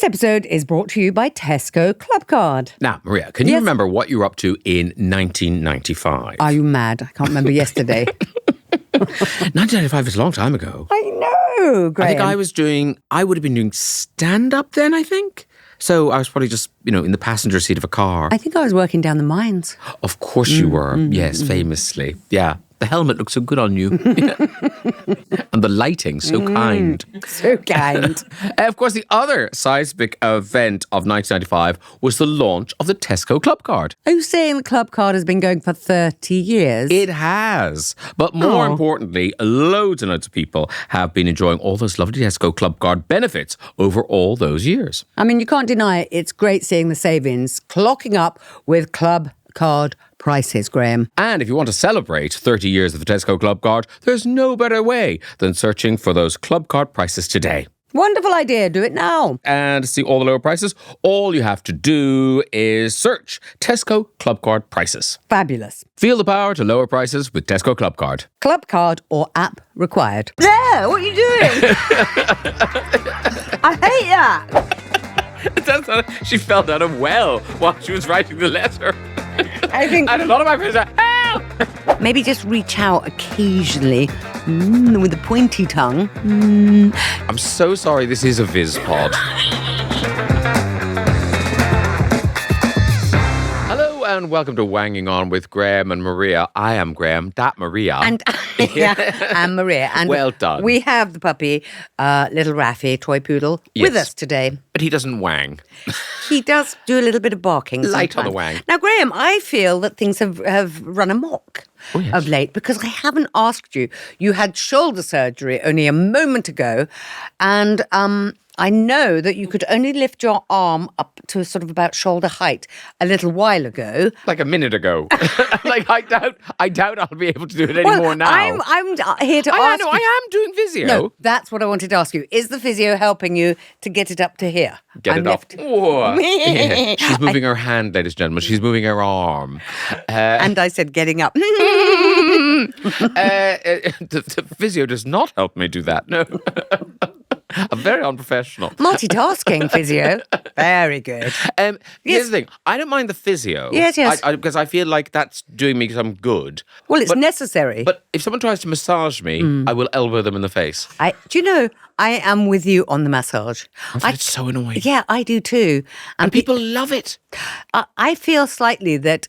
episode is brought to you by Tesco Club Card. Now, Maria, can you remember what you were up to in 1995? Are you mad? I can't remember yesterday. 1995 is a long time ago. I know, Graham. I think I would have been doing stand-up then, I think. So I was probably just, in the passenger seat of a car. I think I was working down the mines. Of course you were. Yes, famously. Yeah. The helmet looks so good on you. And the lighting, so kind. So kind. Of course, the other seismic event of 1995 was the launch of the Tesco Club Card. Are you saying the Club Card has been going for 30 years? It has. But more importantly, loads and loads of people have been enjoying all those lovely Tesco Club Card benefits over all those years. I mean, you can't deny it. It's great seeing the savings clocking up with Club Card prices, Graham. And if you want to celebrate 30 years of the Tesco Club Card, there's no better way than searching for those Club Card prices today. Wonderful idea. Do it now. And to see all the lower prices, all you have to do is search Tesco Club Card prices. Fabulous. Feel the power to lower prices with Tesco Club Card. Club Card or app required. There, what are you doing? I hate that. She fell down a well while she was writing the letter. I think... And a lot of my friends are, help! Maybe just reach out occasionally with a pointy tongue. I'm so sorry this is a Viz pod. Hello and welcome to Wanging On with Graham and Maria. I am Graham, that Maria. And Maria. And well done. We have the puppy, little Raffy, toy poodle, with us today. But he doesn't wang. He does do a little bit of barking Light sometimes. on the wang. Now, Graham, I feel that things have run amok of late because I haven't asked you. You had shoulder surgery only a moment ago, and I know that you could only lift your arm up to sort of about shoulder height a little while ago. Like a minute ago. I doubt I'll be able to do it anymore now. I'm here to ask you. I am doing physio. No, that's what I wanted to ask you. Is the physio helping you to get it up to here? Get it up. Whoa. Yeah. She's moving her hand, ladies and gentlemen. She's moving her arm. And I said getting up. The physio does not help me do that, no. I'm very unprofessional. Multitasking physio. Very good. Here's the thing. I don't mind the physio. Yes. Because I feel like that's doing me some good. Well, it's necessary. But if someone tries to massage me, I will elbow them in the face. Do you know, I am with you on the massage. It's so annoying. Yeah, I do too. And people love it. I feel slightly that...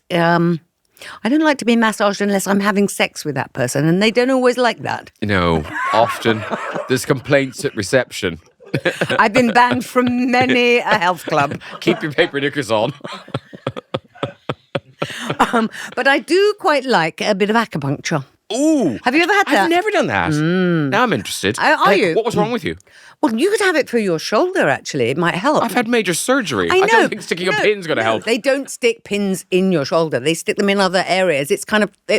I don't like to be massaged unless I'm having sex with that person, and they don't always like that. Often there's complaints at reception. I've been banned from many a health club. Keep your paper knickers on. But I do quite like a bit of acupuncture. Ooh. Have you ever had that? I've never done that. Now I'm interested. Are you? What was wrong with you? Well, you could have it for your shoulder, actually. It might help. I've had major surgery. I know. I don't think sticking a pin's going to help. They don't stick pins in your shoulder. They stick them in other areas. It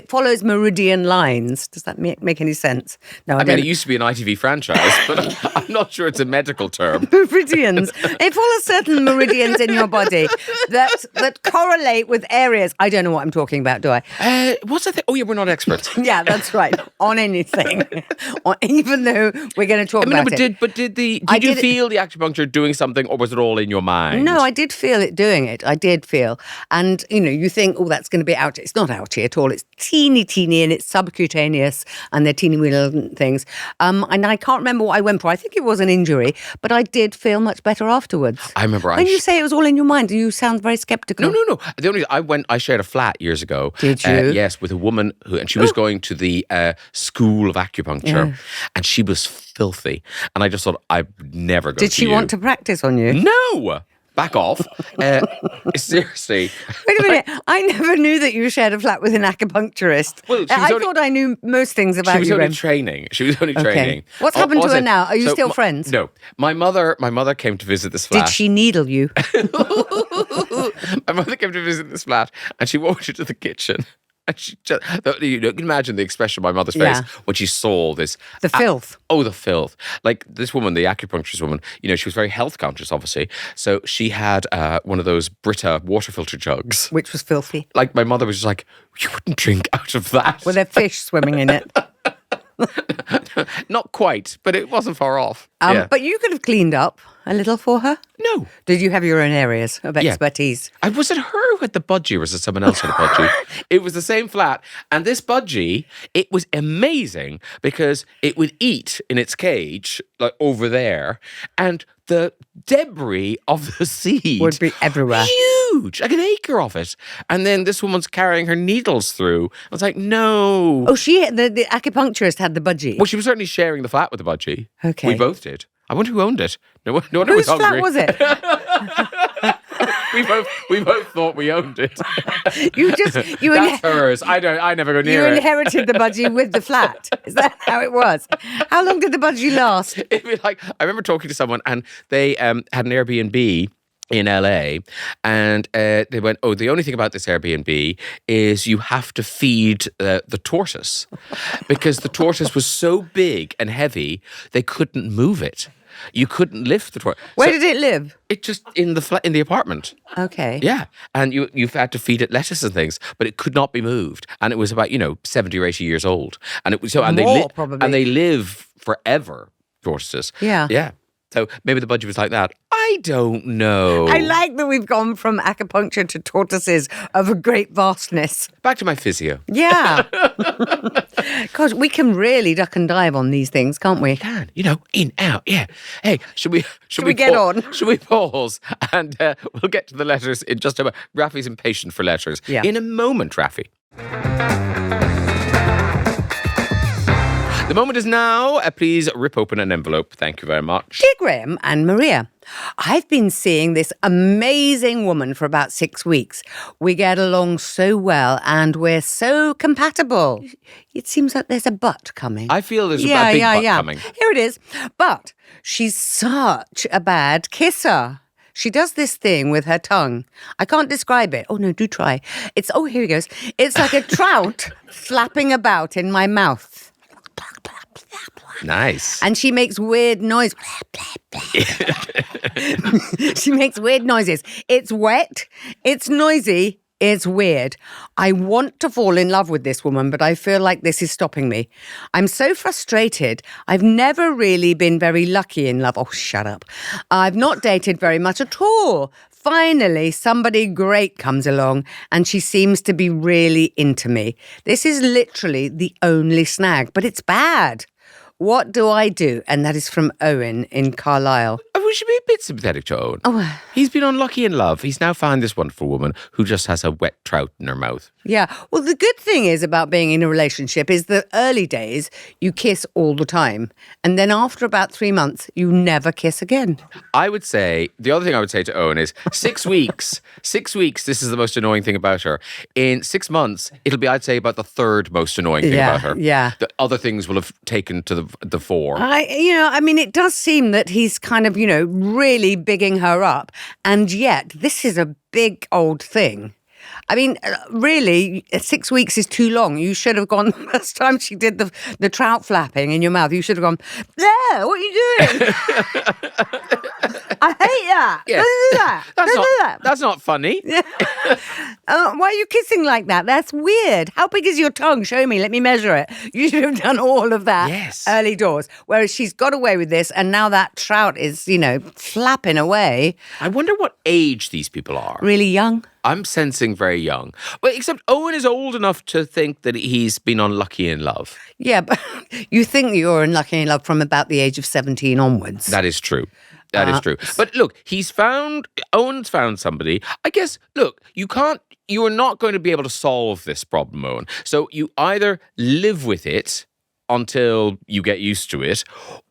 follows meridian lines. Does that make any sense? No, I don't. It used to be an ITV franchise, but I'm not sure it's a medical term. Meridians. It follows certain meridians in your body that correlate with areas. I don't know what I'm talking about, do I? What's that thing? Oh, yeah, we're not experts. Yeah, that's right. On anything. Even though we're going to talk about it. Did you feel the acupuncture doing something, or was it all in your mind? No, I did feel it doing it. I did feel. And, you think, that's going to be out. It's not ouchy at all. It's teeny, and it's subcutaneous, and they're teeny little things. And I can't remember what I went for. I think it was an injury, but I did feel much better afterwards. I remember. When you say it was all in your mind, you sound very sceptical. No. I shared a flat years ago. Did you? Yes, with a woman and she was going to the school of acupuncture, and she was filthy. And I just thought, I'd never go to you. Did she want to practice on you? No! Back off. Seriously. Wait a minute. I never knew that you shared a flat with an acupuncturist. Well, I thought I knew most things about you. She was only training. What's happened to her now? Are you still friends? No. My mother came to visit this flat. Did she needle you? My mother came to visit this flat and she walked into the kitchen. And she just, you can imagine the expression on my mother's face when she saw this. The filth. The filth. Like this woman, the acupuncturist woman, she was very health conscious, obviously. So she had one of those Brita water filter jugs. Which was filthy. Like my mother was just like, you wouldn't drink out of that. Were there fish swimming in it? Not quite, but it wasn't far off. But you could have cleaned up a little for her. No. Did you have your own areas of expertise? Was it her who had the budgie or was it someone else who had a budgie? It was the same flat. And this budgie, it was amazing because it would eat in its cage, like over there, and the debris of the seed would be everywhere. Huge, like an acre of it. And then this woman's carrying her needles through. I was like, no. Oh, the acupuncturist had the budgie. Well, she was certainly sharing the flat with the budgie. Okay. We both did. I wonder who owned it. No wonder Whose was hungry. flat was it? we both thought we owned it. That's hers. I never go near it. You inherited the budgie with the flat. Is that how it was? How long did the budgie last? It'd be like, I remember talking to someone and they had an Airbnb in LA, and they went, oh, the only thing about this Airbnb is you have to feed the tortoise because the tortoise was so big and heavy they couldn't move it. You couldn't lift the tortoise. Where did it live? It just in the apartment. Okay. Yeah, and you've had to feed it lettuce and things, but it could not be moved, and it was about 70 or 80 years old, and it was probably. And they live forever. Tortoises. Yeah. So maybe the budget was like that. I don't know. I like that we've gone from acupuncture to tortoises of a great vastness. Back to my physio. Yeah. Gosh, we can really duck and dive on these things, can't we? We can. In, out, yeah. Hey, should we get on? Should we pause? And we'll get to the letters in just a moment. Rafi's impatient for letters. Yeah. In a moment, Rafi. The moment is now. Please rip open an envelope. Thank you very much. Dear Graham and Maria, I've been seeing this amazing woman for about 6 weeks. We get along so well and we're so compatible. It seems like there's a but coming. I feel there's a big but coming. Here it is. But she's such a bad kisser. She does this thing with her tongue. I can't describe it. Oh, no, do try. Here he goes. It's like a trout flapping about in my mouth. Nice. And she makes weird noise. She makes weird noises. It's wet. It's noisy. It's weird. I want to fall in love with this woman, but I feel like this is stopping me. I'm so frustrated. I've never really been very lucky in love. Oh, shut up. I've not dated very much at all. Finally, somebody great comes along and she seems to be really into me. This is literally the only snag, but it's bad. What do I do? And that is from Owen in Carlisle. We should be a bit sympathetic to Owen. Oh. He's been unlucky in love. He's now found this wonderful woman who just has a wet trout in her mouth. Yeah. Well, the good thing is about being in a relationship is the early days, you kiss all the time. And then after about 3 months, you never kiss again. I would say, the other thing I would say to Owen is 6 weeks. 6 weeks, this is the most annoying thing about her. In 6 months, it'll be, I'd say, about the third most annoying thing about her. Yeah. The other things will have taken to the fore. It does seem that he's kind of, really bigging her up. And yet, this is a big old thing. I mean, really, 6 weeks is too long. You should have gone, the first time she did the trout flapping in your mouth, you should have gone, there, what are you doing? I hate that. Yes. Don't do that. Don't do that. That's not funny. Why are you kissing like that? That's weird. How big is your tongue? Show me. Let me measure it. You should have done all of that early doors. Whereas she's got away with this, and now that trout is, flapping away. I wonder what age these people are. Really young? I'm sensing very young. Well, except Owen is old enough to think that he's been unlucky in love. Yeah, but you think you're unlucky in love from about the age of 17 onwards. That is true. That is true. But look, Owen's found somebody. I guess, look, you are not going to be able to solve this problem, Owen. So you either live with it until you get used to it,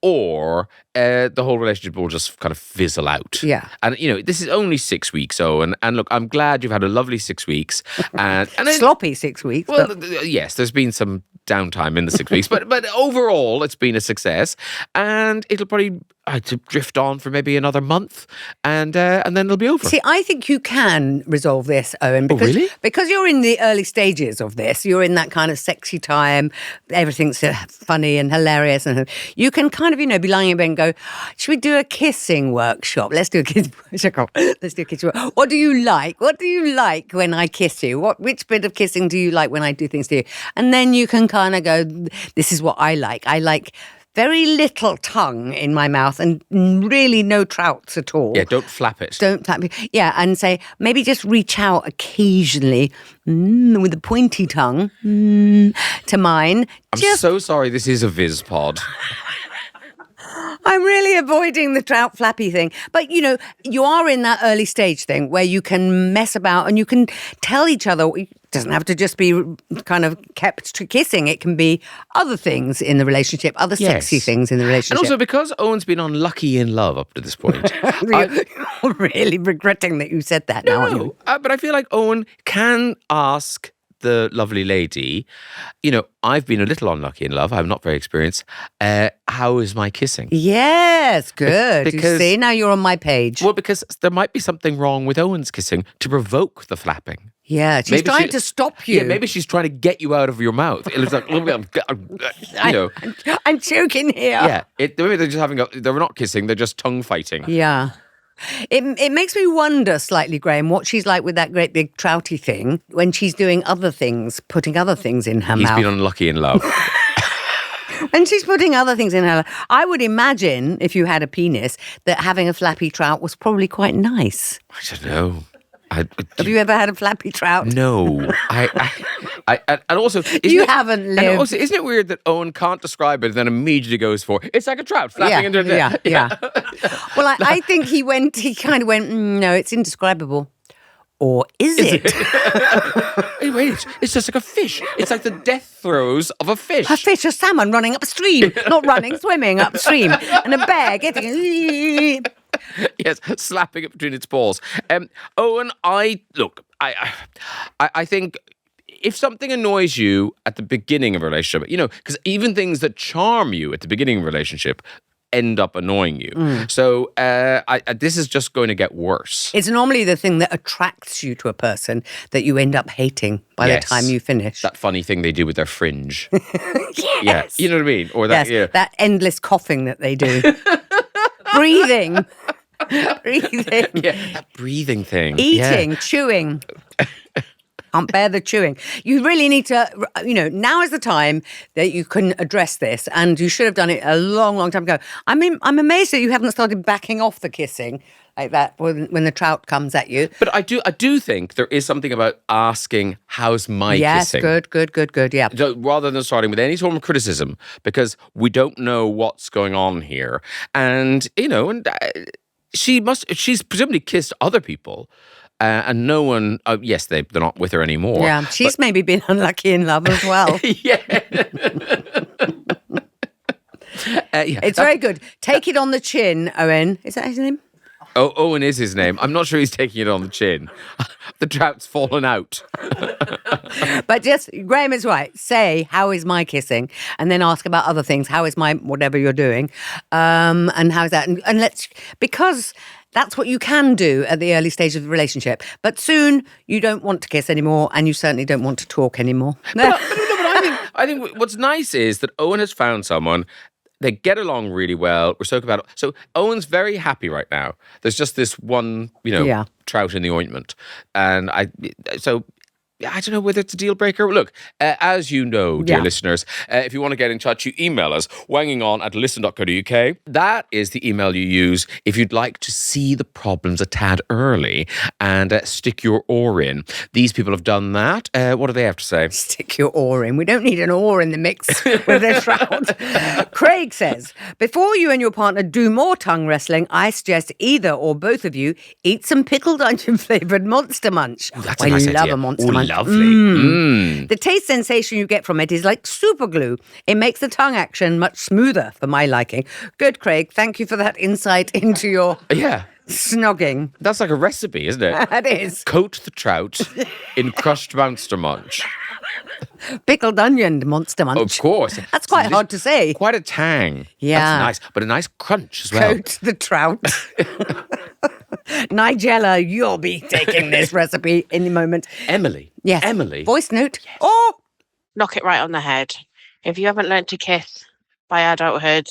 or the whole relationship will just kind of fizzle out. Yeah. And, this is only 6 weeks, Owen. And look, I'm glad you've had a lovely 6 weeks. And sloppy 6 weeks. Well, yes, there's been some downtime in the 6 weeks. But overall, it's been a success. And it'll probably, to drift on for maybe another month, and then it'll be over. See, I think you can resolve this, Owen. Because, really? Because you're in the early stages of this. You're in that kind of sexy time. Everything's funny and hilarious. And you can kind of, be lying in bed and go, should we do a kissing workshop? Let's do a kissing workshop. Let's do a kissing workshop. What do you like? What do you like when I kiss you? Which bit of kissing do you like when I do things to you? And then you can kind of go, this is what I like. I like very little tongue in my mouth and really no trouts at all. Yeah, don't flap it. Don't flap it. Yeah, and say, maybe just reach out occasionally with a pointy tongue to mine. I'm so sorry this is a Viz pod. I'm really avoiding the trout flappy thing. But, you are in that early stage thing where you can mess about and you can tell each other. It doesn't have to just be kind of kept to kissing. It can be other things in the relationship, other sexy things in the relationship. And also because Owen's been unlucky in love up to this point. You're really regretting that you said that now, aren't you? But I feel like Owen can ask the lovely lady, I've been a little unlucky in love. I'm not very experienced. How is my kissing? Yes, good. Because, you see, now you're on my page. Well, because there might be something wrong with Owen's kissing to provoke the flapping. Yeah, she's trying to stop you. Yeah, maybe she's trying to get you out of your mouth. It looks like, I'm choking here. Yeah, maybe they're just they're not kissing, they're just tongue fighting. Yeah. It makes me wonder slightly, Graham, what she's like with that great big trouty thing when she's doing other things, putting other things in her mouth. He's been unlucky in love. And she's putting other things in her. I would imagine, if you had a penis, that having a flappy trout was probably quite nice. I don't know. Have you ever had a flappy trout? No. And also... You haven't lived. And also, isn't it weird that Owen can't describe it and then immediately goes for, it's like a trout flapping into the... Yeah. Well, I think he kind of went, no, it's indescribable. Or is it? Hey, wait, it's just like a fish. It's like the death throes of a fish. A fish, a salmon running upstream. Not running, swimming upstream. And a bear getting... Yes, slapping it between its paws. Owen, I think if something annoys you at the beginning of a relationship, because even things that charm you at the beginning of a relationship end up annoying you. So this is just going to get worse. It's normally the thing that attracts you to a person that you end up hating by the time you finish. That funny thing they do with their fringe. Yes. Yeah, you know what I mean? Or that, that endless coughing that they do. Breathing. Yeah, that breathing thing. Eating, chewing. Can't bear the chewing. You really need to, now is the time that you can address this, and you should have done it a long, long time ago. I'm amazed that you haven't started backing off the kissing like that when the trout comes at you. But I do think there is something about asking, how's my kissing? Yes, good, yeah. So, rather than starting with any form of criticism, because we don't know what's going on here. And, she's presumably kissed other people. And no one, yes, they're not with her anymore. Yeah, she's maybe been unlucky in love as well. Yeah. It's very good. Take it on the chin, Owen. Is that his name? Oh, Owen is his name. I'm not sure he's taking it on the chin. The trout's fallen out. But Graham is right. Say, how is my kissing? And then ask about other things. How is my whatever you're doing? And how is that? And because that's what you can do at the early stage of the relationship. But soon you don't want to kiss anymore, and you certainly don't want to talk anymore. But I think what's nice is that Owen has found someone. They get along really well. We're so about it. So Owen's very happy right now. There's just this one, trout in the ointment. And I don't know whether it's a deal breaker. Look, as you know, dear listeners, if you want to get in touch, you email us, wangingon@listen.co.uk. That is the email you use if you'd like to see the problems a tad early and stick your oar in. These people have done that. What do they have to say? Stick your oar in. We don't need an oar in the mix with this round. Craig says, before you and your partner do more tongue wrestling, I suggest either or both of you eat some pickled onion-flavoured Monster Munch. Ooh, that's a nice idea. Love a Monster Munch. Lovely. The taste sensation you get from it is like super glue. It makes the tongue action much smoother for my liking. Good, Craig. Thank you for that insight into your snogging. That's like a recipe, isn't it? It is. Coat the trout in crushed Monster Munch. Pickled onion, Monster Munch. Of course. That's quite hard to say. Quite a tang. Yeah. That's nice. But a nice crunch as well. Coat the trout. Nigella, you'll be taking this recipe in a moment. Emily. Yes. Emily. Voice note. Yes. Oh! Knock it right on the head. If you haven't learned to kiss by adulthood,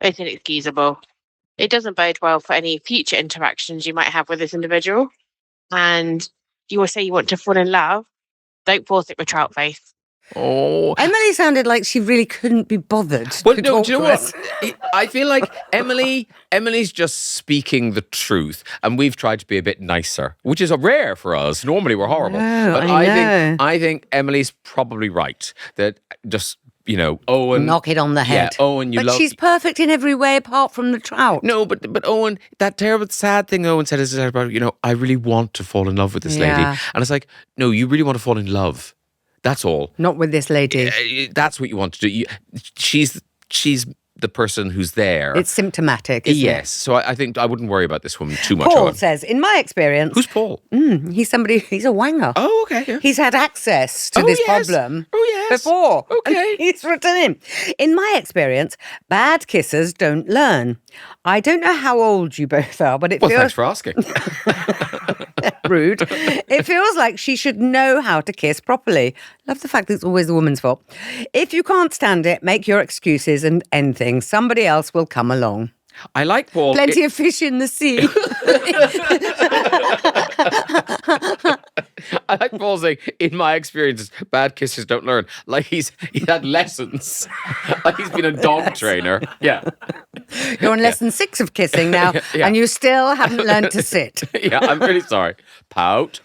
it's inexcusable. It doesn't bode well for any future interactions you might have with this individual. And you will say you want to fall in love. Don't force it with trout face. Oh. Emily sounded like she really couldn't be bothered Well, to no, talk do you know to what? us. I feel like Emily's just speaking the truth, and we've tried to be a bit nicer, which is rare for us. Normally we're horrible. No, But I know. I think Emily's probably right. That just, Owen. Knock it on the head. Yeah, Owen, but she's perfect in every way apart from the trout. No, but Owen, that terrible, sad thing Owen said is about, I really want to fall in love with this lady. Yeah. And it's like, no, you really want to fall in love. That's all. Not with this lady. That's what you want to do. She's the person who's there. It's symptomatic, isn't Yes. So I think I wouldn't worry about this woman too much. Paul Owen. says, in my experience... Who's Paul? he's a wanger. Oh, okay. Yeah. He's had access to this yes. problem Oh, yes. before. Okay. And he's written in. In my experience, bad kissers don't learn. I don't know how old you both are, but it Well, feels... thanks for asking. Rude. It feels like she should know how to kiss properly. Love the fact that it's always the woman's fault. If you can't stand it, make your excuses and end things. Somebody else will come along. I like Paul. Plenty of fish in the sea. I like Paul saying, in my experiences, bad kissers don't learn. Like he had lessons. Like he's been a dog trainer. Yeah. You're on lesson 6 of kissing now, Yeah. and you still haven't learned to sit. Yeah, I'm really sorry. Pout.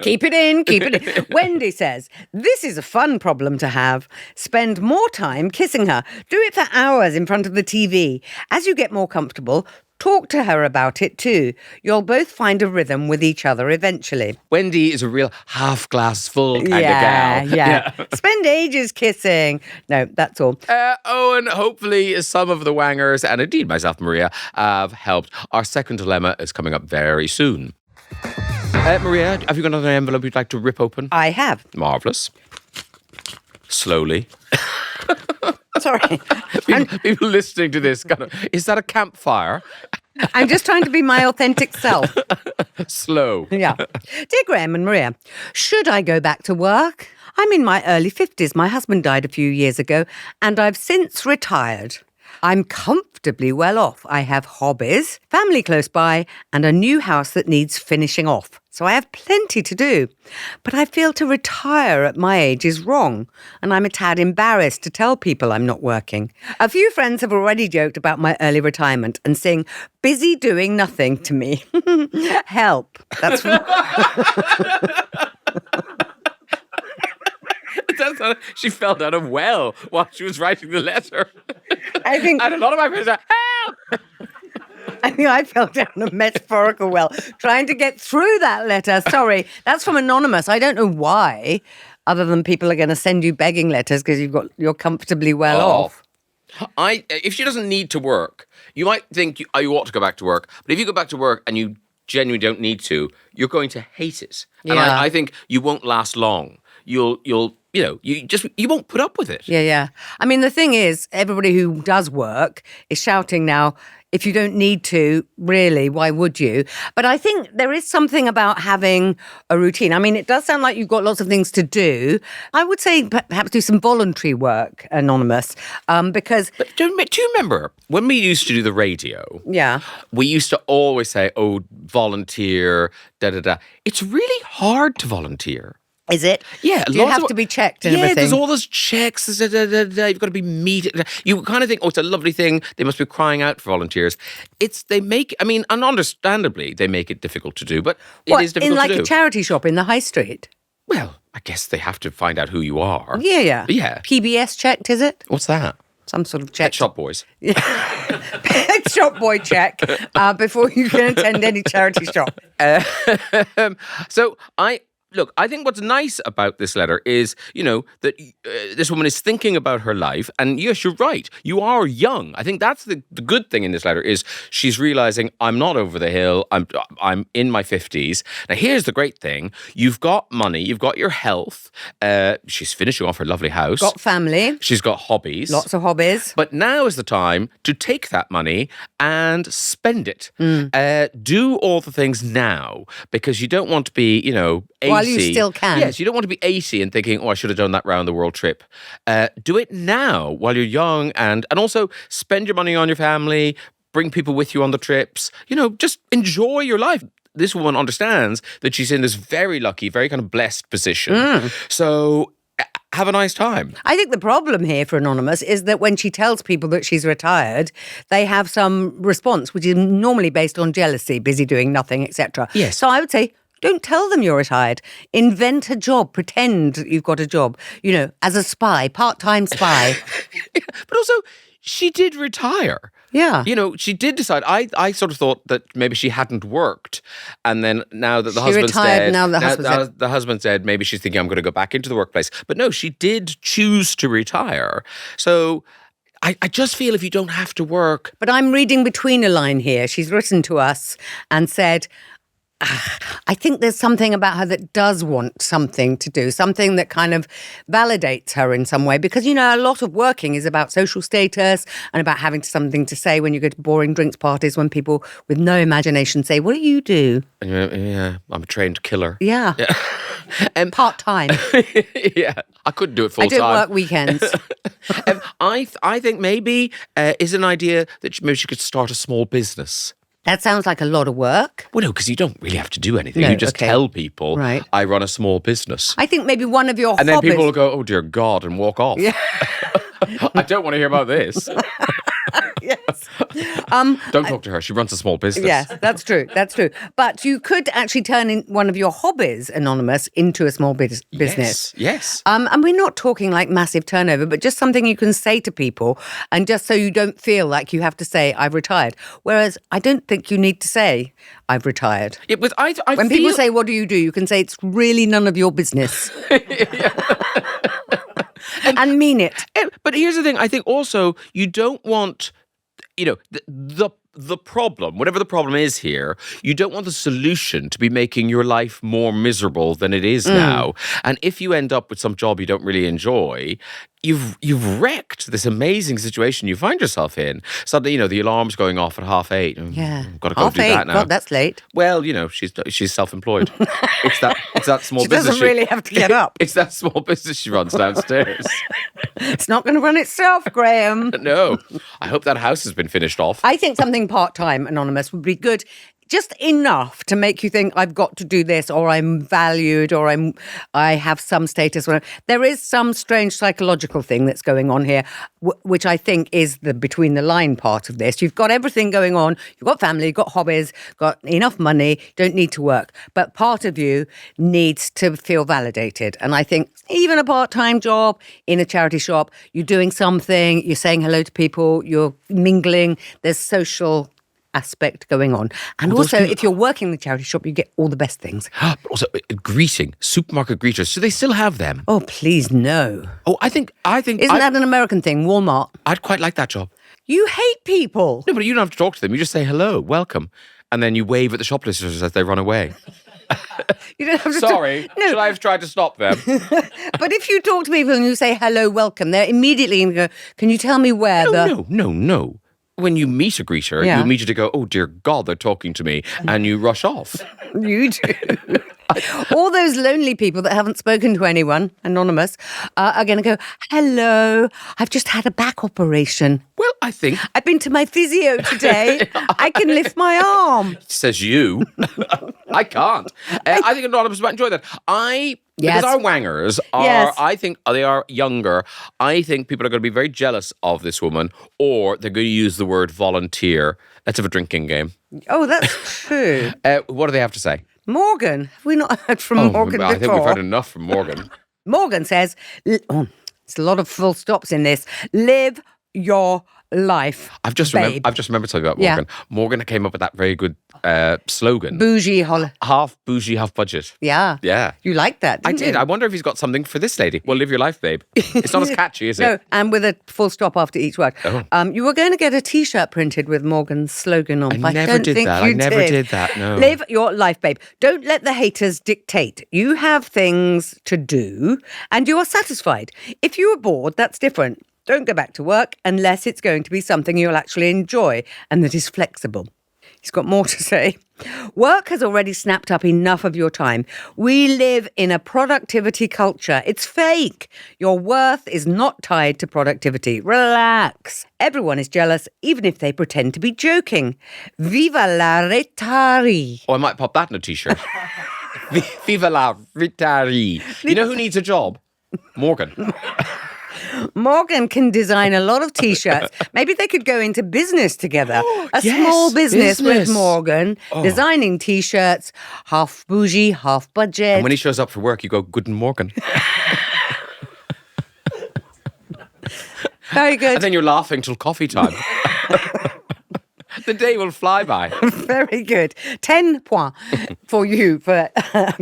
Keep it in, keep it in. Wendy says, this is a fun problem to have. Spend more time kissing her. Do it for hours in front of the TV. As you get more comfortable, talk to her about it too. You'll both find a rhythm with each other eventually. Wendy is a real half glass full kind of gal. Yeah. Spend ages kissing. No, that's all. Owen, hopefully some of the wangers, and indeed myself and Maria, have helped. Our second dilemma is coming up very soon. Maria, have you got another envelope you'd like to rip open? I have. Marvellous. Slowly. Sorry. People listening to this, is that a campfire? I'm just trying to be my authentic self. Slow. Yeah. Dear Graham and Maria, should I go back to work? I'm in my early 50s. My husband died a few years ago, and I've since retired. I'm comfortably well off. I have hobbies, family close by, and a new house that needs finishing off. So I have plenty to do. But I feel to retire at my age is wrong, and I'm a tad embarrassed to tell people I'm not working. A few friends have already joked about my early retirement and saying, busy doing nothing to me. Help. That's from... She fell down a well while she was writing the letter. I think... And a lot of my friends are, help! I think I fell down a metaphorical well trying to get through that letter. Sorry, that's from Anonymous. I don't know why, other than people are going to send you begging letters because you're comfortably well off. If she doesn't need to work, you might think you ought to go back to work. But if you go back to work and you genuinely don't need to, you're going to hate it. And Yeah. I think you won't last long. You won't put up with it. Yeah. I mean, the thing is, everybody who does work is shouting now, if you don't need to, really, why would you? But I think there is something about having a routine. I mean, it does sound like you've got lots of things to do. I would say perhaps do some voluntary work, Anonymous, because... But do you remember when we used to do the radio? Yeah. We used to always say, oh, volunteer, da-da-da. It's really hard to volunteer. Is it? Yeah. Do you have to be checked and everything? everything? There's all those checks. You've got to be meted. You kind of think, oh, it's a lovely thing. They must be crying out for volunteers. And understandably, they make it difficult to do, but it is difficult to do. In like a charity shop in the high street? Well, I guess they have to find out who you are. Yeah. Yeah. PBS checked, is it? What's that? Some sort of check. Pet Shop Boys. Pet Shop Boy check before you can attend any charity shop. look, I think what's nice about this letter is, that this woman is thinking about her life. And yes, you're right. You are young. I think that's the good thing in this letter is she's realizing I'm not over the hill. I'm in my 50s. Now, here's the great thing. You've got money. You've got your health. She's finishing off her lovely house. Got family. She's got hobbies. Lots of hobbies. But now is the time to take that money and spend it. Do all the things now because you don't want to be, 80. While you still can. Yes, you don't want to be 80 and thinking, I should have done that round the world trip. Do it now while you're young and also spend your money on your family, bring people with you on the trips, just enjoy your life. This woman understands that she's in this very lucky, very kind of blessed position. So have a nice time. I think the problem here for Anonymous is that when she tells people that she's retired, they have some response, which is normally based on jealousy, busy doing nothing, etc. Yes. So I would say, don't tell them you're retired. Invent a job. Pretend you've got a job, as a spy, part-time spy. But also, she did retire. Yeah. She did decide. I sort of thought that maybe she hadn't worked. And then now that the She husband's retired, dead. now the husband's dead. The husband's dead, maybe she's thinking, I'm going to go back into the workplace. But no, she did choose to retire. So I just feel if you don't have to work. But I'm reading between a line here. She's written to us and said, I think there's something about her that does want something to do, something that kind of validates her in some way. Because, a lot of working is about social status and about having something to say when you go to boring drinks parties when people with no imagination say, what do you do? Yeah, I'm a trained killer. Yeah. Part-time. Yeah, I couldn't do it full-time. I don't work weekends. I think maybe is an idea that maybe she could start a small business. That sounds like a lot of work. Well, no, because you don't really have to do anything. No, You just okay. tell people, Right. I run a small business. I think maybe one of your And hobbies... then people will go, oh, dear God, and walk off. Yeah. I don't want to hear about this. Yes. Don't talk to her. She runs a small business. Yes, that's true. That's true. But you could actually turn in one of your hobbies, Anonymous, into a small business. Yes. And we're not talking like massive turnover, but just something you can say to people and just so you don't feel like you have to say, I've retired. Whereas I don't think you need to say, I've retired. Yeah, but When people say, what do? You can say, it's really none of your business. And mean it. But here's the thing. I think also you don't want, the problem, whatever the problem is here, you don't want the solution to be making your life more miserable than it is now. And if you end up with some job you don't really enjoy, you've wrecked this amazing situation you find yourself in. Suddenly, the alarm's going off at 8:30. Yeah. Got to go do that now. God, that's late. Well, she's self-employed. it's that small She business. doesn't really have to get up. It's that small business she runs downstairs. It's not going to run itself, Graham. No. I hope that house has been finished off. I think something part-time, Anonymous, would be good. Just enough to make you think I've got to do this, or I'm valued, or I have some status. There is some strange psychological thing that's going on here, which I think is the between the line part of this. You've got everything going on. You've got family, you've got hobbies, got enough money, don't need to work. But part of you needs to feel validated. And I think even a part-time job in a charity shop, you're doing something, you're saying hello to people, you're mingling, there's social aspect going on. And also, if you're working in the charity shop, you get all the best things. But also, greeting, supermarket greeters. Do they still have them? Oh, please, no. Oh, I think. Isn't that an American thing? Walmart. I'd quite like that job. You hate people. No, but you don't have to talk to them. You just say hello, welcome, and then you wave at the shoplifters as they run away. You don't have to Sorry, No. should I have tried to stop them? But if you talk to people and you say hello, welcome, they're immediately going to go, can you tell me where No. When you meet a greeter, Yeah. you immediately go, oh, dear God, they're talking to me, and you rush off. You do. All those lonely people that haven't spoken to anyone, Anonymous, are going to go, hello, I've just had a back operation. Well, I think, I've been to my physio today. I can lift my arm. says you. I can't. I think Anonymous might enjoy that. Because our wangers are, Yes. I think they are younger. I think people are going to be very jealous of this woman, or they're going to use the word volunteer. Let's have a drinking game. Oh, that's true. What do they have to say? Morgan. Have we not heard from Morgan before? I think we've heard enough from Morgan. Morgan says, it's a lot of full stops in this. Live your life. I've just babe. remembered something about Yeah. Morgan. Morgan came up with that very good slogan. Bougie Half bougie, half budget. Yeah. Yeah. You liked that, I didn't did. you? I wonder if he's got something for this lady. Well, live your life, babe. It's not as catchy, is No, it? and with a full stop after each word. Oh. You were going to get a T-shirt printed with Morgan's slogan on. I but never don't did think that. You I never did that, no. Live your life, babe. Don't let the haters dictate. You have things to do and you are satisfied. If you are bored, that's different. Don't go back to work unless it's going to be something you'll actually enjoy and that is flexible. He's got more to say. Work has already snapped up enough of your time. We live in a productivity culture. It's fake. Your worth is not tied to productivity. Relax. Everyone is jealous, even if they pretend to be joking. Viva la retiree. Oh, I might pop that in a T-shirt. Viva la retiree. You know who needs a job? Morgan. Morgan can design a lot of T-shirts. Maybe they could go into business together. Yes, Small business with business. Morgan, designing T-shirts, half bougie, half budget. And when he shows up for work, you go, Guten Morgen. Very good. And then you're laughing till coffee time. The day will fly by. Very good. 10 points for you for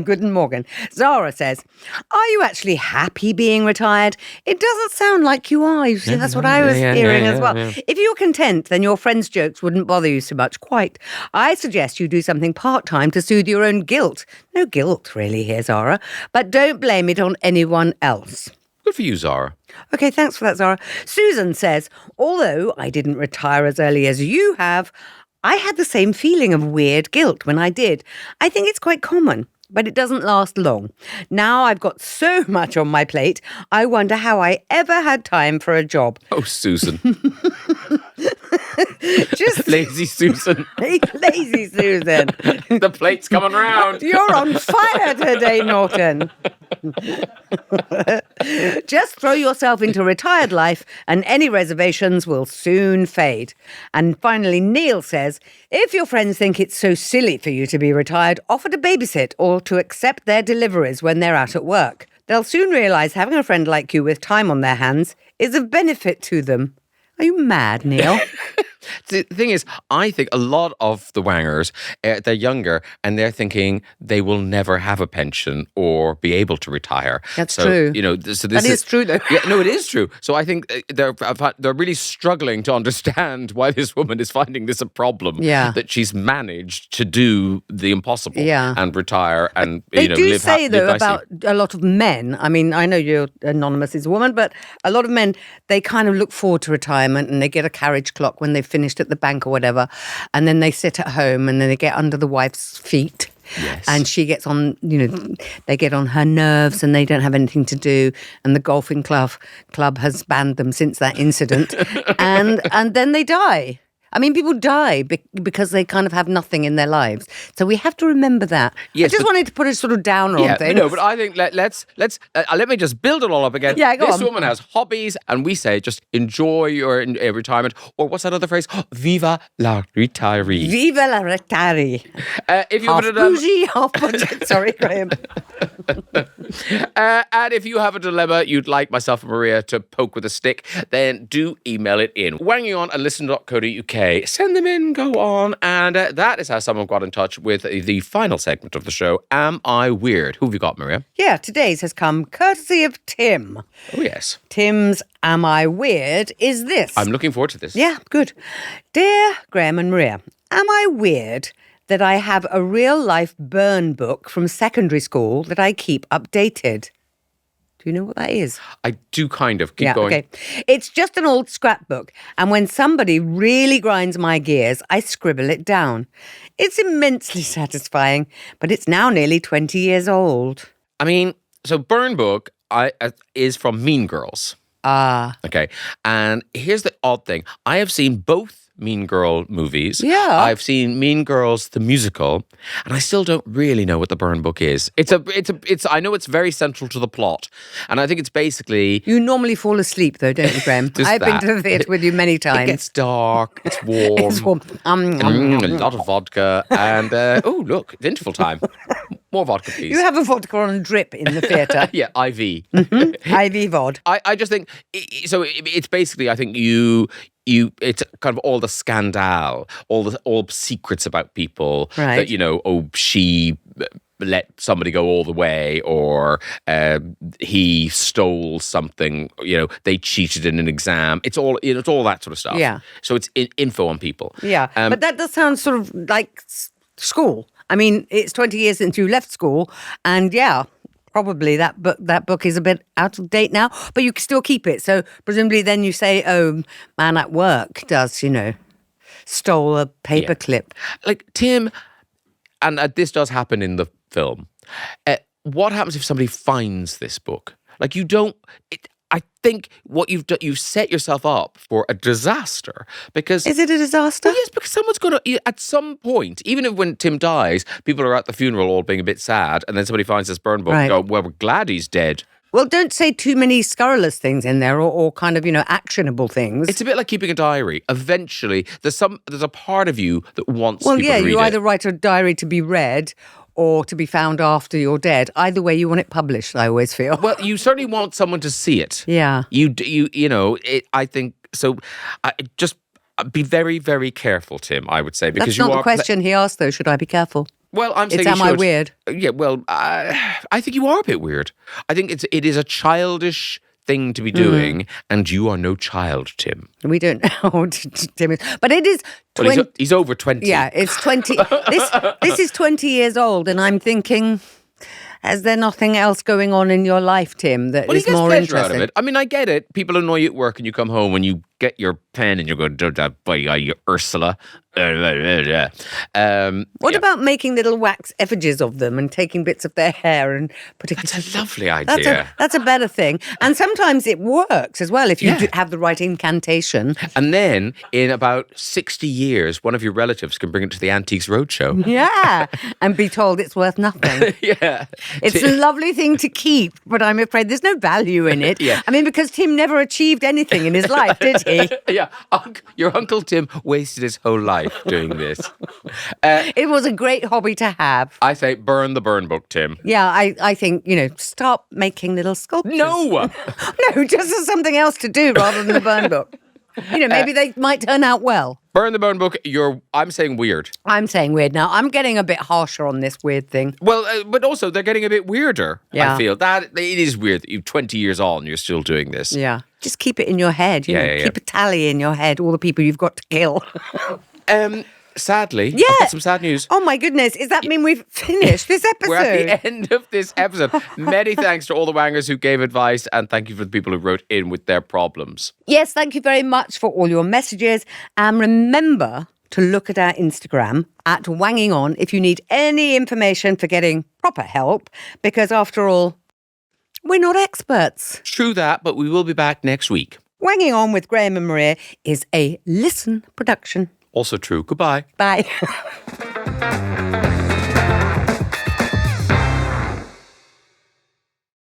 Guten Morgen. Zara says, are you actually happy being retired? It doesn't sound like you are. You see, that's what I was hearing as well. Yeah. If you're content, then your friends' jokes wouldn't bother you so much. Quite. I suggest you do something part-time to soothe your own guilt. No guilt, really, here, Zara. But don't blame it on anyone else. Good for you, Zara. Okay, thanks for that, Zara. Susan says, although I didn't retire as early as you have, I had the same feeling of weird guilt when I did. I think it's quite common, but it doesn't last long. Now I've got so much on my plate, I wonder how I ever had time for a job. Oh, Susan. Just Lazy Susan. lazy Susan. The plate's coming round. You're on fire today, Norton. Just throw yourself into retired life and any reservations will soon fade. And finally, Neil says, if your friends think it's so silly for you to be retired, offer to babysit or to accept their deliveries when they're out at work. They'll soon realise having a friend like you with time on their hands is of benefit to them. Are you mad, Neil? The thing is, I think a lot of the wangers, they're younger and they're thinking they will never have a pension or be able to retire. That's so, true. You know, so That is true, though. Yeah, no, it is true. So I think they're really struggling to understand why this woman is finding this a problem. Yeah. That she's managed to do the impossible. Yeah. And retire and They do live say, live though, nicely. about a lot of men. I mean, I know you're anonymous as a woman, but a lot of men, they kind of look forward to retirement and they get a carriage clock when they've finished at the bank or whatever. And then they sit at home and then they get under the wife's feet. Yes. And she gets on, they get on her nerves and they don't have anything to do. And the golfing club has banned them since that incident. and then they die. I mean, people die because they kind of have nothing in their lives. So we have to remember that. Yes, I just wanted to put a sort of downer on things. No, but I think let's let me just build it all up again. Yeah, go this on. woman has hobbies, and we say just enjoy your retirement. Or what's that other phrase? Viva la retiree. Viva la retiree. If you Half have bougie, half budget. Sorry, Graham. and if you have a dilemma you'd like myself and Maria to poke with a stick, then do email it in. wangingon@listen.co.uk. Send them in, go on. And that is how someone got in touch with the final segment of the show, Am I Weird? Who have you got, Maria? Yeah, today's has come courtesy of Tim. Oh, yes. Tim's Am I Weird is this. I'm looking forward to this. Yeah, good. Dear Graham and Maria, am I weird that I have a real-life burn book from secondary school that I keep updated? Do you know what that is? I do kind of. Keep going. Okay. It's just an old scrapbook, and when somebody really grinds my gears, I scribble it down. It's immensely satisfying, but it's now nearly 20 years old. I mean, so Burn Book is from Mean Girls. Ah. Okay. And here's the odd thing. I have seen both Mean Girl movies. Yeah. I've seen Mean Girls the musical, and I still don't really know what the Burn Book is. It's I know it's very central to the plot, and I think it's basically You normally fall asleep, though, don't you, Graham? Just I've been that. to the theatre with you many it times. gets dark, it's warm. It's warm. A lot of vodka, and oh look, it's interval time. More vodka, please. You have a vodka on a drip in the theatre. Yeah, IV. IV vod. I just think so. It's basically, I think it's kind of all the scandal, all secrets about people Right. that she let somebody go all the way, or he stole something. They cheated in an exam. It's all that sort of stuff. Yeah. So it's info on people. Yeah, but that does sound sort of like school. I mean, it's 20 years since you left school, and yeah, probably that book is a bit out of date now, but you can still keep it. So presumably then you say, oh, man at work does, stole a paperclip. Like Tim, and this does happen in the film. What happens if somebody finds this book? Like you don't... I think what you've done, you've set yourself up for a disaster, because... Is it a disaster? Well, yes, because someone's going to, at some point, even if when Tim dies, people are at the funeral all being a bit sad, and then somebody finds this burn book and go, well, we're glad he's dead. Well, don't say too many scurrilous things in there, or kind of, actionable things. It's a bit like keeping a diary. Eventually, there's a part of you that wants people to read it. Well, yeah, you either write a diary to be read or to be found after you're dead. Either way, you want it published, I always feel. Well, you certainly want someone to see it. Yeah. I think, so just be very, very careful, Tim, I would say. Because That's not the question he asked, though. Should I be careful? Well, I'm saying am I weird? Yeah, well, I think you are a bit weird. I think it is a childish thing to be doing, and you are no child, Tim. We don't know what Tim is. But it is 20... Well, he's over 20. Yeah, it's 20... this is 20 years old, and I'm thinking... Is there nothing else going on in your life, Tim, that is more pleasure interesting? Out of it. I mean, I get it. People annoy you at work, and you come home and you get your pen and you're going, you Ursula. What about making little wax effigies of them and taking bits of their hair and putting... That's a lovely idea. That's a better thing. And sometimes it works as well if you have the right incantation. And then in about 60 years, one of your relatives can bring it to the Antiques Roadshow. Yeah, and be told it's worth nothing. Yeah. It's a lovely thing to keep, but I'm afraid there's no value in it. Yeah. I mean, because Tim never achieved anything in his life, did he? Yeah. Your Uncle Tim wasted his whole life doing this. It was a great hobby to have. I say burn the burn book, Tim. Yeah, I think, stop making little sculptures. No! No, just as something else to do rather than the burn book. Maybe they might turn out well. Burn the burn book, I'm saying weird. I'm saying weird now. I'm getting a bit harsher on this weird thing. Well, but also they're getting a bit weirder, Yeah. I feel. That it is weird that you're 20 years on, you're still doing this. Yeah. Just keep it in your head. Keep a tally in your head, all the people you've got to kill. Sadly, Yeah. I've got some sad news. Oh my goodness, does that mean we've finished this episode? We're at the end of this episode. Many thanks to all the wangers who gave advice, and thank you for the people who wrote in with their problems. Yes, thank you very much for all your messages. And remember to look at our Instagram at Wanging On if you need any information for getting proper help, because after all, we're not experts. True that, but we will be back next week. Wanging On with Graham and Maria is a Listen production. Also true. Goodbye. Bye.